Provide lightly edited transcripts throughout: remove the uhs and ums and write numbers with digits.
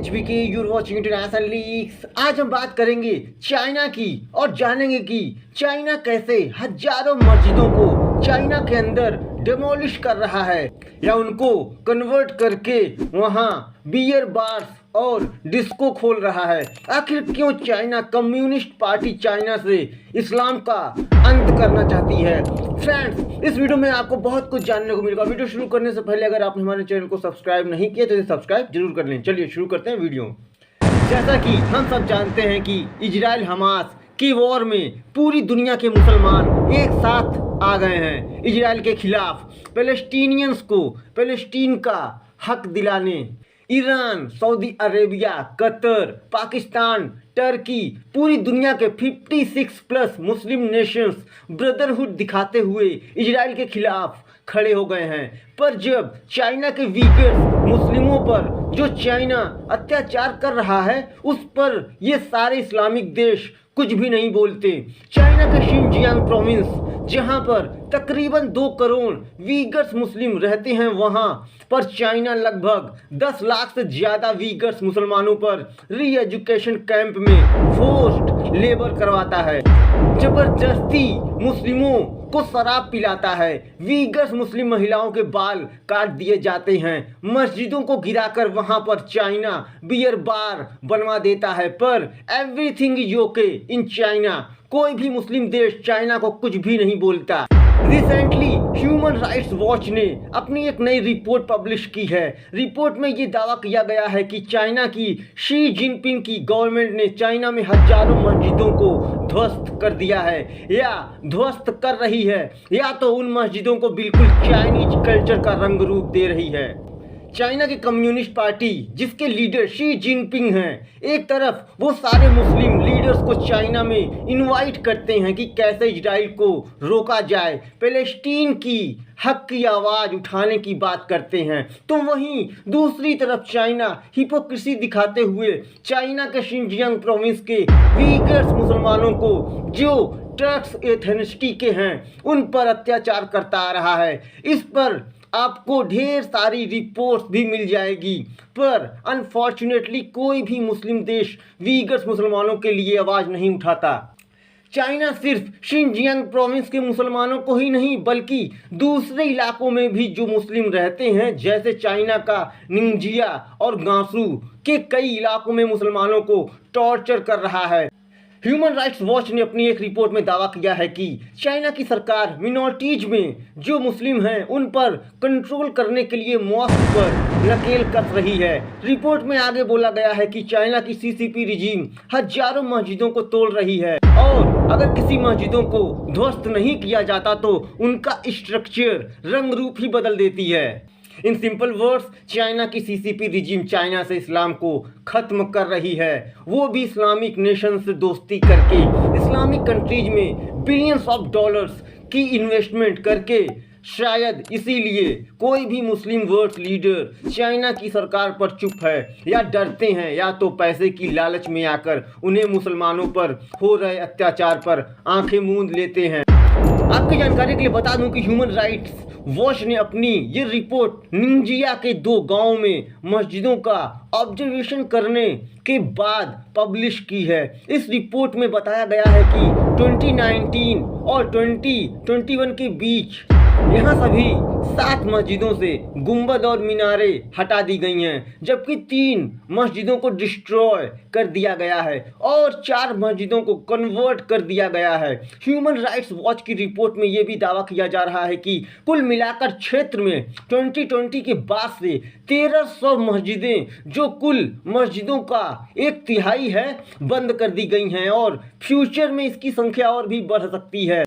HBK, you're watching international leaks. आज हम बात करेंगे चाइना की और जानेंगे कि चाइना कैसे हजारों मस्जिदों को चाइना के अंदर डेमोलिश कर रहा है या उनको कन्वर्ट करके वहाँ बियर बार्स और डिस्को खोल रहा है। आखिर क्यों चाइना कम्युनिस्ट पार्टी चाइना से इस्लाम का अंत करना चाहती है। फ्रेंड्स, इस वीडियो में आपको बहुत कुछ जानने को मिलेगा। वीडियो शुरू करने से पहले अगर आपने हमारे चैनल को सब्सक्राइब नहीं किया तो इसे सब्सक्राइब जरूर कर लें। चलिए शुरू करते हैं वीडियो। जैसा कि हम सब जानते हैं कि इजराइल हमास की वॉर में पूरी दुनिया के मुसलमान एक साथ आ गए हैं इजराइल के खिलाफ। पैलेस्टीनियंस को पैलेस्टीन का हक दिलाने Iran, Saudi Arabia, Qatar, Pakistan, Turkey, पूरी दुनिया के 56 प्लस मुस्लिम नेशंस ब्रदरहुड दिखाते हुए इजराइल के खिलाफ खड़े हो गए हैं। पर जब चाइना के वीकर मुस्लिमों पर जो चाइना अत्याचार कर रहा है उस पर ये सारे इस्लामिक देश कुछ भी नहीं बोलते। चाइना के शिनजियांग प्रोविंस जहां पर तकरीबन 2 करोड़ वीगर्स मुस्लिम रहते हैं वहां पर चाइना लगभग 10 लाख से ज़्यादा वीगर्स मुसलमानों पर री एजुकेशन कैंप में फोर्स्ड लेबर करवाता है, जबरदस्ती मुस्लिमों को शराब पिलाता है, वीगर्स मुस्लिम महिलाओं के बाल काट दिए जाते हैं, मस्जिदों को गिराकर वहां पर चाइना बियर बार बनवा देता है। पर everything is okay in China. कोई भी मुस्लिम देश चाइना को कुछ भी नहीं बोलता। रिसेंटली ह्यूमन राइट्स वॉच ने अपनी एक नई रिपोर्ट पब्लिश की है। रिपोर्ट में ये दावा किया गया है कि चाइना की शी जिनपिंग की गवर्नमेंट ने चाइना में हजारों मस्जिदों को ध्वस्त कर दिया है या ध्वस्त कर रही है, या तो उन मस्जिदों को बिल्कुल चाइनीज कल्चर का रंग रूप दे रही है। चाइना की कम्युनिस्ट पार्टी जिसके लीडर शी जिनपिंग हैं, एक तरफ वो सारे मुस्लिम लीडर्स को चाइना में इनवाइट करते हैं कि कैसे इजराइल को रोका जाए, पैलेस्टीन की हक की आवाज़ उठाने की बात करते हैं, तो वहीं दूसरी तरफ चाइना हिपोक्रेसी दिखाते हुए चाइना के शिनजियांग प्रोविंस के वीगर्स मुसलमानों को जो टर्क्स एथनिसिटी के हैं उन पर अत्याचार करता आ रहा है। इस पर आपको ढेर सारी रिपोर्ट्स भी मिल जाएगी, पर अनफॉर्चुनेटली कोई भी मुस्लिम देश वीगर्स मुसलमानों के लिए आवाज़ नहीं उठाता। चाइना सिर्फ शिनजियांग प्रोविंस के मुसलमानों को ही नहीं बल्कि दूसरे इलाकों में भी जो मुस्लिम रहते हैं, जैसे चाइना का निंजिया और गांसू के कई इलाकों में मुसलमानों को टॉर्चर कर रहा है। ह्यूमन राइट्स वॉच ने अपनी एक रिपोर्ट में दावा किया है कि चाइना की सरकार मिनॉरिटीज में जो मुस्लिम हैं उन पर कंट्रोल करने के लिए मॉस्क पर नकेल कस रही है। रिपोर्ट में आगे बोला गया है कि चाइना की CCP रिजीम हजारों मस्जिदों को तोड़ रही है और अगर किसी मस्जिदों को ध्वस्त नहीं किया जाता तो उनका स्ट्रक्चर रंग रूप ही बदल देती है। इन सिंपल वर्ड्स, चाइना की CCP रिजीम चाइना से इस्लाम को ख़त्म कर रही है, वो भी इस्लामिक नेशन से दोस्ती करके, इस्लामिक कंट्रीज में बिलियंस ऑफ डॉलर्स की इन्वेस्टमेंट करके। शायद इसीलिए कोई भी मुस्लिम वर्ल्ड लीडर चाइना की सरकार पर चुप है या डरते हैं, या तो पैसे की लालच में आकर उन्हें मुसलमानों पर हो रहे अत्याचार पर आंखें मूंद लेते हैं। आपकी जानकारी के लिए बता दूं कि ह्यूमन राइट्स वॉच ने अपनी ये रिपोर्ट निंजिया के 2 गांवों में मस्जिदों का ऑब्जर्वेशन करने के बाद पब्लिश की है। इस रिपोर्ट में बताया गया है कि 2019 और 2021 के बीच यहाँ सभी 7 मस्जिदों से गुंबद और मीनारें हटा दी गई हैं, जबकि 3 मस्जिदों को डिस्ट्रॉय कर दिया गया है और 4 मस्जिदों को कन्वर्ट कर दिया गया है। ह्यूमन राइट्स वॉच की रिपोर्ट में ये भी दावा किया जा रहा है कि कुल मिलाकर क्षेत्र में 2020 के बाद से 1300 मस्जिदें, जो कुल मस्जिदों का 1/3 है, बंद कर दी गई हैं और फ्यूचर में इसकी संख्या और भी बढ़ सकती है।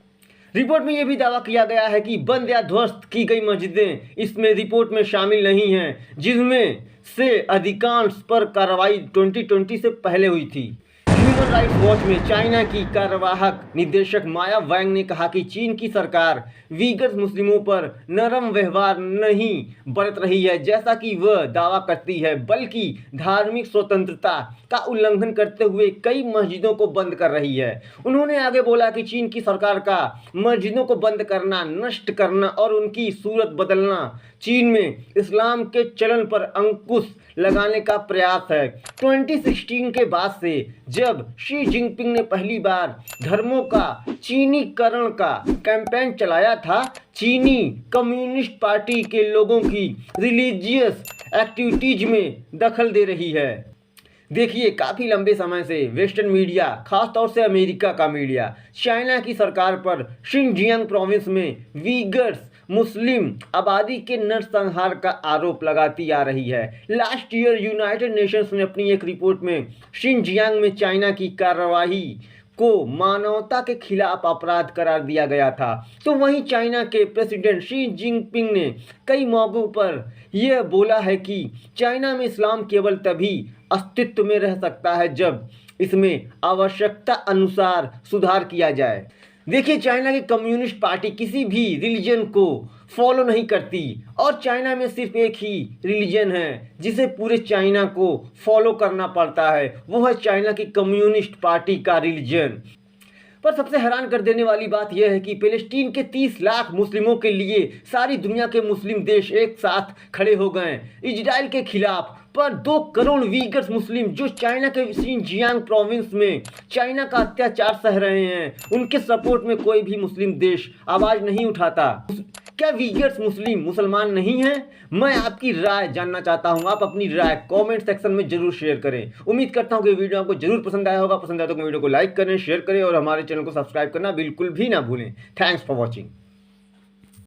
रिपोर्ट में यह भी दावा किया गया है कि बंद या ध्वस्त की गई मस्जिदें इसमें रिपोर्ट में शामिल नहीं हैं, जिसमें से अधिकांश पर कार्रवाई 2020 से पहले हुई थी। ह्यूमन राइट्स वॉच में चाइना की कार्यवाहक निदेशक माया वांग ने कहा कि चीन की सरकार वीगर्स मुस्लिमों पर नरम व्यवहार नहीं बरत रही है जैसा कि वह दावा करती है, बल्कि धार्मिक स्वतंत्रता का उल्लंघन करते हुए कई मस्जिदों को बंद कर रही है। उन्होंने आगे बोला कि चीन की सरकार का मस्जिदों को बंद करना, नष्ट करना और उनकी सूरत बदलना चीन में इस्लाम के चलन पर अंकुश लगाने का प्रयास है। 2016 के बाद से जब शी जिनपिंग ने पहली बार धर्मों का चीनीकरण का कैंपेन चलाया था, चीनी कम्युनिस्ट पार्टी के लोगों की रिलीजियस एक्टिविटीज में दखल दे रही है। देखिए, काफ़ी लंबे समय से वेस्टर्न मीडिया, खासतौर से अमेरिका का मीडिया, चाइना की सरकार पर शिनजियांग प्रोविंस में वीगर्स मुस्लिम आबादी के नरसंहार का आरोप लगाती आ रही है। लास्ट ईयर यूनाइटेड नेशंस ने अपनी एक रिपोर्ट में शिनजियांग में चाइना की कार्रवाई को मानवता के खिलाफ अपराध करार दिया गया था, तो वहीं चाइना के प्रेसिडेंट शी जिनपिंग ने कई मौकों पर यह बोला है कि चाइना में इस्लाम केवल तभी अस्तित्व में रह सकता है जब इसमें आवश्यकता अनुसार सुधार किया जाए। देखिए, चाइना की कम्युनिस्ट पार्टी किसी भी रिलीजन को फॉलो नहीं करती और चाइना में सिर्फ एक ही रिलीजन है जिसे पूरे चाइना को फॉलो करना पड़ता है, वो है चाइना की कम्युनिस्ट पार्टी का रिलीजन। पर सबसे हैरान कर देने वाली बात यह है कि फ़लस्तीन के 30 लाख मुस्लिमों के लिए सारी दुनिया के मुस्लिम देश एक साथ खड़े हो गए इजराइल के खिलाफ। पर 2 करोड़ वीगर्स मुस्लिम जो चाइना के शिनजियांग प्रोविंस में चाइना का अत्याचार सह रहे हैं, उनके सपोर्ट में कोई भी मुस्लिम देश आवाज़ नहीं उठाता। क्या वीगर्स मुसलमान नहीं हैं? मैं आपकी राय जानना चाहता हूं। आप अपनी राय कमेंट सेक्शन में जरूर शेयर करें। उम्मीद करता हूं कि वीडियो आपको जरूर पसंद आया होगा। पसंद आया तो वीडियो को लाइक करें, शेयर करें और हमारे चैनल को सब्सक्राइब करना बिल्कुल भी ना भूलें। Thanks for watching.